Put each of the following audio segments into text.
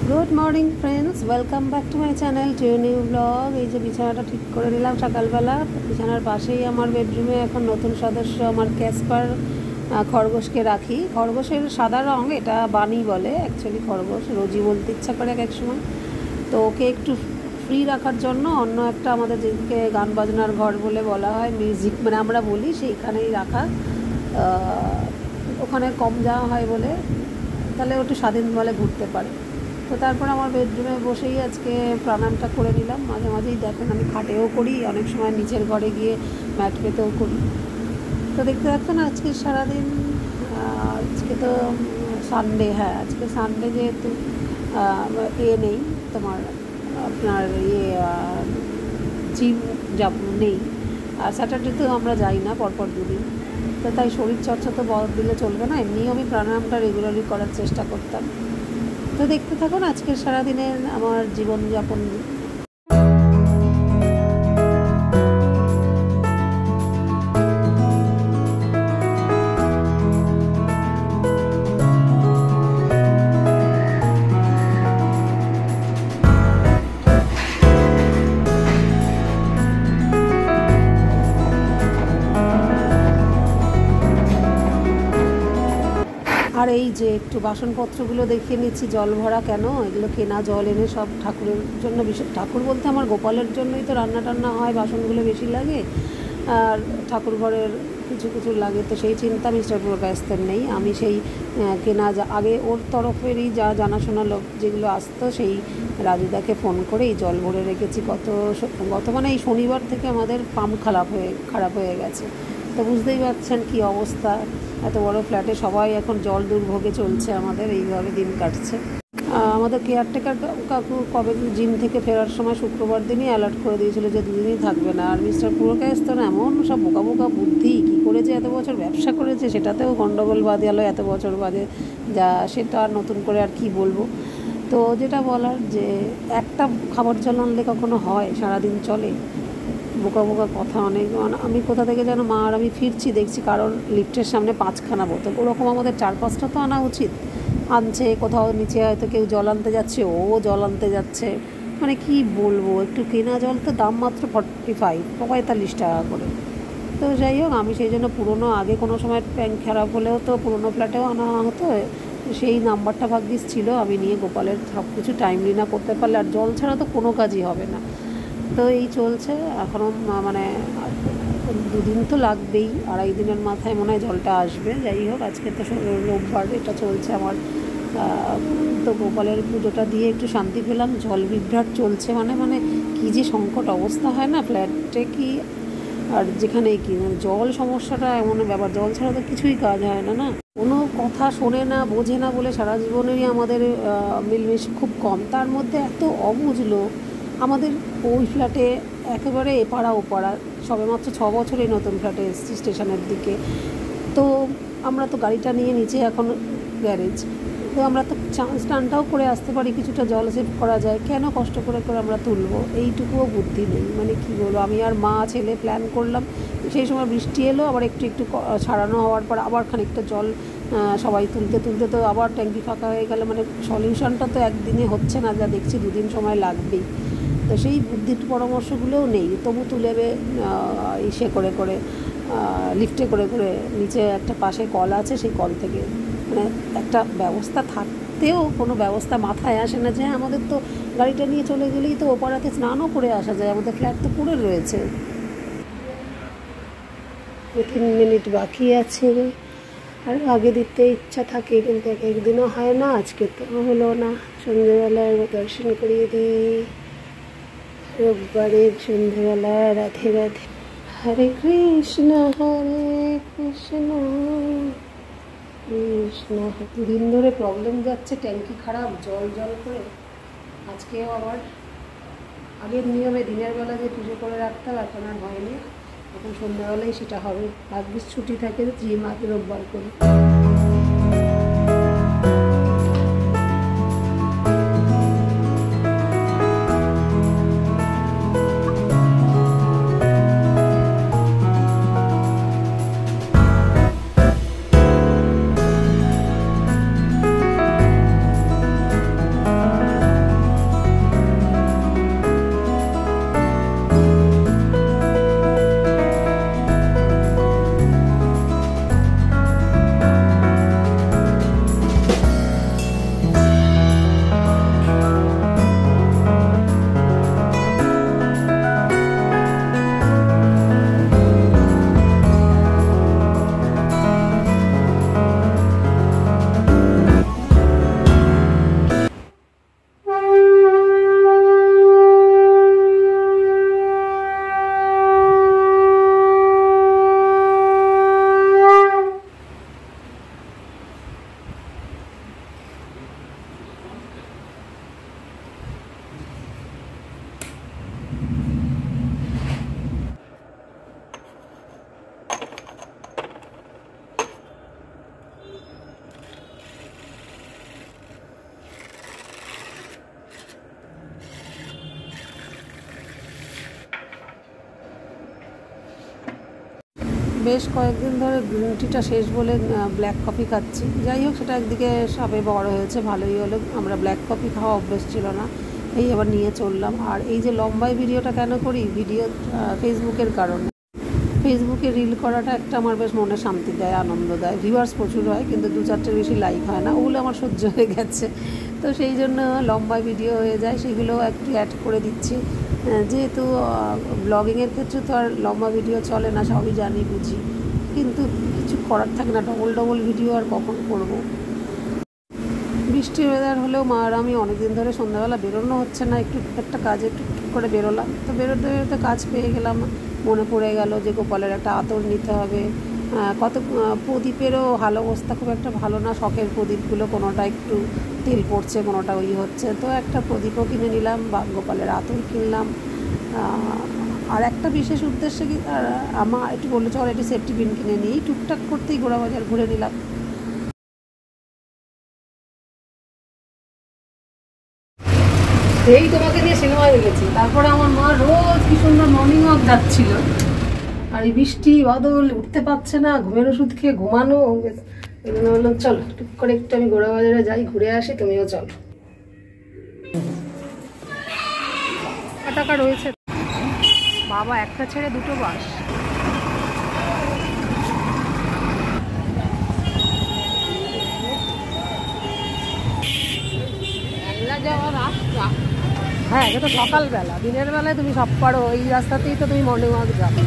Good morning friends, welcome back to my channel to new blog. এই যে বিছানাটা ঠিক করে নিলাম সকালবেলা। বিছানার পাশেই আমার বেডরুমে এখন নতুন সদস্য আমার ক্যাসপার খরগোশকে রাখি। খরগোশের সাদা রঙ, এটা বানি বলে অ্যাকচুয়ালি। খরগোশ রোজই বলতে ইচ্ছা করে এক এক সময়। তো ওকে একটু ফ্রি রাখার জন্য অন্য একটা আমাদের যেদিকে গান বাজনার ঘর বলে বলা হয়, মিউজিক মানে আমরা বলি, সেইখানেই রাখা। ওখানে কম যাওয়া হয় বলে, তাহলে ও একটু স্বাধীন বলে ঘুরতে পারে। তো তারপর আমার বেডরুমে বসেই আজকে প্রাণায়ামটা করে নিলাম। মাঝে মাঝেই দেখেন আমি খাটেও করি, অনেক সময় নিচের ঘরে গিয়ে ম্যাট পেতেও করি। তো দেখতে দেখতেন আজকে সারাদিন, আজকে তো সানডে, হ্যাঁ আজকে সানডে, যেহেতু নেই তোমার আপনার জিম যাব নেই, আর স্যাটারডেতেও আমরা যাই না পরপর দুদিন। তো তাই শরীরচর্চা তো বদ দিলে চলবে না, এমনিও আমি প্রাণায়ামটা রেগুলারলি করার চেষ্টা করতাম। তো দেখতে থাকুন আজকের সারাদিনের আমার জীবনযাপন। আর এই যে একটু বাসনপত্রগুলো দেখিয়ে নিচ্ছি, জল ভরা কেন, এগুলো কেনা জল এনে সব ঠাকুরের জন্য, বিশেষ ঠাকুর বলতে আমার গোপালের জন্যই তো রান্না টান্না হয়, বাসনগুলো বেশি লাগে, আর ঠাকুর ঘরের কিছু কিছু লাগে। তো সেই চিন্তা মিস্টার পুরকায়স্থের নেই। আমি সেই কেনা আগে ওর তরফেরই যা জানাশোনা লোক যেগুলো আসতো, সেই রাজুদাকে ফোন করে এই জল ভরে রেখেছি। গত মানে এই শনিবার থেকে আমাদের পাম্প খারাপ হয়ে গেছে। তো বুঝতেই পারছেন কী অবস্থা। এত বড় ফ্ল্যাটে সবাই এখন জল দুর্ভোগে চলছে, আমাদের এইভাবে দিন কাটছে। আমাদের কেয়ারটেকার কাকু কবে জিম থেকে ফেরার সময় শুক্রবার দিনই অ্যালার্ট করে দিয়েছিল যে দুদিনই থাকবে না। আর মিস্টার পুরকায়স্থ না এমন সব বোকা বোকা বুদ্ধি, কী করে যে এত বছর ব্যবসা করেছে সেটাতেও গণ্ডগোল বাদে এলো, এত বছর বাদে যা সেটা আর নতুন করে আর কি বলবো। তো যেটা বলার, যে একটা খাবার জল আনলে কখনো হয় সারাদিন চলে? বোকা বোকা কথা অনেক। আমি কোথা থেকে যেন মা আর আমি ফিরছি, দেখছি কারোর লিফটের সামনে 5খানা বোতল। ওরকম আমাদের 4-5টা তো আনা উচিত। আনছে, কোথাও নিচে হয়তো কেউ জল আনতে যাচ্ছে, ও জল আনতে যাচ্ছে, মানে কি বলবো। একটু কেনা জল তো দাম মাত্র 45 টাকা করে। তো যাই হোক, আমি সেই জন্য পুরনো, আগে কোনো সময় ট্যাঙ্ক খারাপ হলেও তো পুরনো ফ্ল্যাটেও আনা হতো, সেই নাম্বারটা ভাগ্যিস ছিল। আমি নিয়ে গোপালের সব কিছু টাইমলি না করতে পারলে আর জল ছাড়া তো কোনো কাজই হবে না। তো এই চলছে এখনও, মানে 2 দিন তো লাগবেই, 2.5 দিনের মাথায় মনে হয় জলটা আসবে। যাই হোক, আজকে তো রোববার, এটা চলছে আমার। তো গোপালের পুজোটা দিয়ে একটু শান্তি পেলাম। জল বিভ্রাট চলছে, মানে কী যে সংকট অবস্থা হয় না ফ্ল্যাটে, কি আর যেখানেই কি, মানে জল সমস্যাটা এমন ব্যাপার, জল ছাড়া তো কিছুই কাজ হয় না। না কোনো কথা শোনে না, বোঝে না বলে সারা জীবনেরই আমাদের মিলমিশ খুব কম। তার মধ্যে এত অবুঝলো আমাদের ওই ফ্ল্যাটে, একেবারে এপাড়া ওপাড়া। সবেমাত্র 6 বছরেই নতুন ফ্ল্যাটে এসেছি স্টেশনের দিকে। তো আমরা তো গাড়িটা নিয়ে নিচে এখন গ্যারেজ, তো আমরা তো স্নানটাও করে আসতে পারি, কিছুটা জল সেভ করা যায়, কেন কষ্ট করে করে আমরা তুলবো? এইটুকুও বুদ্ধি নেই, মানে কি বলবো। আমি আর মা ছেলে প্ল্যান করলাম, সেই সময় বৃষ্টি এলো, আবার একটু একটু ছাড়ানো হওয়ার পর আবার খানিকটা জল সবাই তুলতে তুলতে তো আবার ট্যাঙ্কি ফাঁকা হয়ে গেল। মানে সলিউশনটা তো একদিনে হচ্ছে না, যা দেখছি 2 দিন সময় লাগবেই। তো সেই বুদ্ধির পরামর্শগুলোও নেই, তবু তুলে ইসে করে করে লিফটে করে করে নিচে একটা পাশে কল আছে, সেই কল থেকে, মানে একটা ব্যবস্থা থাকতেও কোনো ব্যবস্থা মাথায় আসে না যে আমাদের তো গাড়িটা নিয়ে চলে গেলেই তো ওপাড়াতে স্নানও করে আসা যায়, আমাদের ফ্ল্যাট তো পড়ে রয়েছে। 3 মিনিট বাকি আছে, আর আগে দিতে ইচ্ছা থাকে কিন্তু একদিনও হয় না। আজকে তো হলো না। সন্ধ্যেবেলায় দর্শন করিয়ে দিই, রোববারের সন্ধ্যেবেলা। রাধে রাধে, হরে কৃষ্ণ কৃষ্ণ কৃষ্ণ। 2 দিন ধরে প্রবলেম যাচ্ছে, ট্যাঙ্কি খারাপ, জল করে। আজকেও আবার আগের নিয়মে দিনের বেলা যে পুজো করে রাখতাম, এখন আর হয়নি। এখন সন্ধ্যাবেলায় সেটা হবে। ভাগ্যিস ছুটি থাকে, জিম আগে রোববার করে। বেশ কয়েকদিন ধরে গ্রিন টিটা শেষ বলে ব্ল্যাক কফি খাচ্ছি। যাই হোক, সেটা একদিকে সবে বড় হয়েছে, ভালোই হলো। আমরা ব্ল্যাক কফি খাওয়া অভ্যেস ছিল না, এই আবার নিয়ে চললাম। আর এই যে লম্বায় ভিডিওটা কেন করি, ফেসবুকের কারণে। ফেসবুকে রিল করাটা একটা আমার বেশ মনে শান্তি দেয়, আনন্দ দেয়। ভিউয়ার্স প্রচুর হয়, কিন্তু 2-4টের বেশি লাইক হয় না, ওগুলো আমার সহ্য হয়ে গেছে। তো সেই জন্য লম্বা ভিডিও হয়ে যায়, সেগুলো একটু অ্যাড করে দিচ্ছি। যেহেতু ব্লগিংয়ের ক্ষেত্রে তো আর লম্বা ভিডিও চলে না, সবই জানি বুঝি, কিন্তু কিছু করার থাকে না, ডবল ভিডিও আর কখন করব। বৃষ্টির ওয়েদার হলেও মা আর আমি অনেকদিন ধরে সন্ধ্যাবেলা বেরোনো হচ্ছে না, একটা কাজে একটু করে বেরোলাম। তো বেরোতে বেরোতে কাজ পেয়ে গেলাম, মনে পড়ে গেল যে গোপালের একটা আতর নিতে হবে। কত প্রদীপেরও হাল অবস্থা খুব একটা ভালো না, শখের প্রদীপগুলো কোনোটা একটু তেল পড়ছে, কোনোটা হচ্ছে। তো একটা প্রদীপও কিনে নিলাম, বা গোপালের আতর কিনলাম। আর একটা বিশেষ উদ্দেশ্যে আমার একটু বললো চল একটু সেফটি পিন কিনে নিই, টুকটাক করতেই ঘোরা বাজার ঘুরে নিলাম। এই তোমাকে নিয়ে সিনেমায় গেছি, তারপরে আমার মা রোজ কি সুন্দর মর্নিং ওয়াক যাচ্ছিল, আর এই বৃষ্টি বাদল উঠতে পারছে না, ঘুমের ওষুধ খেয়ে ঘুমানো। এই জন্য বললাম চল টুক করে একটু আমি ঘোড়া বাজারে যাই, ঘুরে আসি, তুমিও চলো। টাকা রয়েছে বাবা, একটা ছেড়ে দুটো বাস। যাওয়ার রাস্তা, হ্যাঁ এটা তো সকালবেলা, দিনের বেলায় তুমি সব পারো, এই রাস্তাতেই তো তুমি মর্নিং ওয়াক যাবে।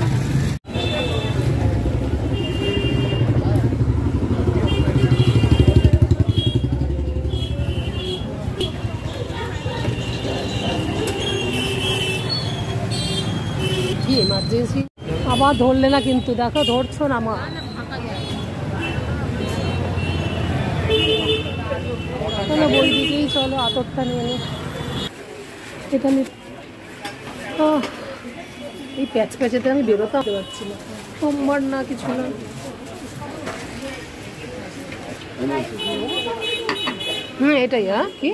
কি এমার্জেন্সি আবার ধরলে না, কিন্তু দেখো ধরছো না মা। চলো বই দিকেই চলো, আতরটা নিয়ে নে। এটা এই প্যাচেতে আমি বেরোতে পারছি না, সোমবার না কিছু না। এটাই কি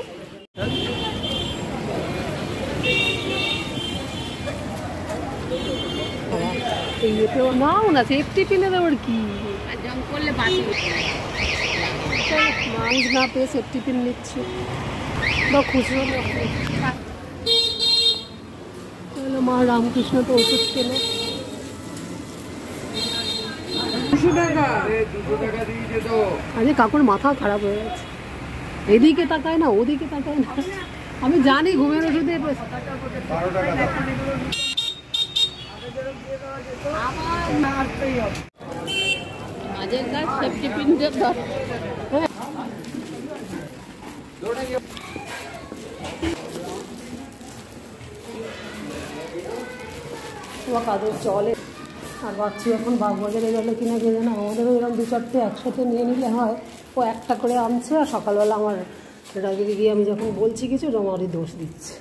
নাও না, সেফটি পিনের আবার কি, মাউস না পেয়ে সেফটি পিন নিচ্ছি বা খুচরো। চলো মা রামকৃষ্ণ তো ওষুধ কেনে। 200 টাকা, আরে কাকুর মাথা খারাপ হয়ে গেছে, এদিকে তাকায় না ওদিকে তাকায় না। আমি জানি ঘুমের ওষুধে কাদের চলে। আর বাচ্চু এখন বাগবাজারে গেলে কিনা কে জানে, আমাদেরও এরকম 2-4টে একসাথে নিয়ে নিলে হয়। ও একটা করে আনছে, আর সকালবেলা আমার রাগে গিয়ে আমি যখন বলছি কিছু আমারই দোষ দিচ্ছে।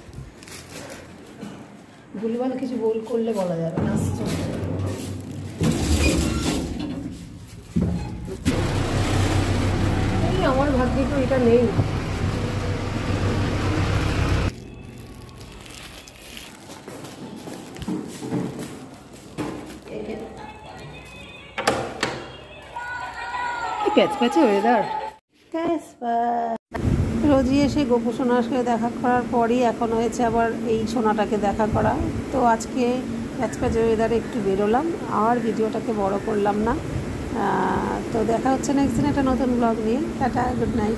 ভুলভাল কিছু করলে বলা যাবে না। আমার ভাগ্যে তো এটা নেই। প্যাচপ্যাচে ওয়েদার। রোজই এসে গোপু সোনার সাথে দেখা করার পরই এখন হয়েছে আবার এই সোনাটাকে দেখা করা। তো আজকে প্যাচপ্যাচে ওয়েদারে একটু বেরোলাম, আর ভিডিওটাকে বড় করলাম না। তো দেখা হচ্ছে নেক্সট দিন একটা নতুন ব্লগ নিয়ে। Tata, good night.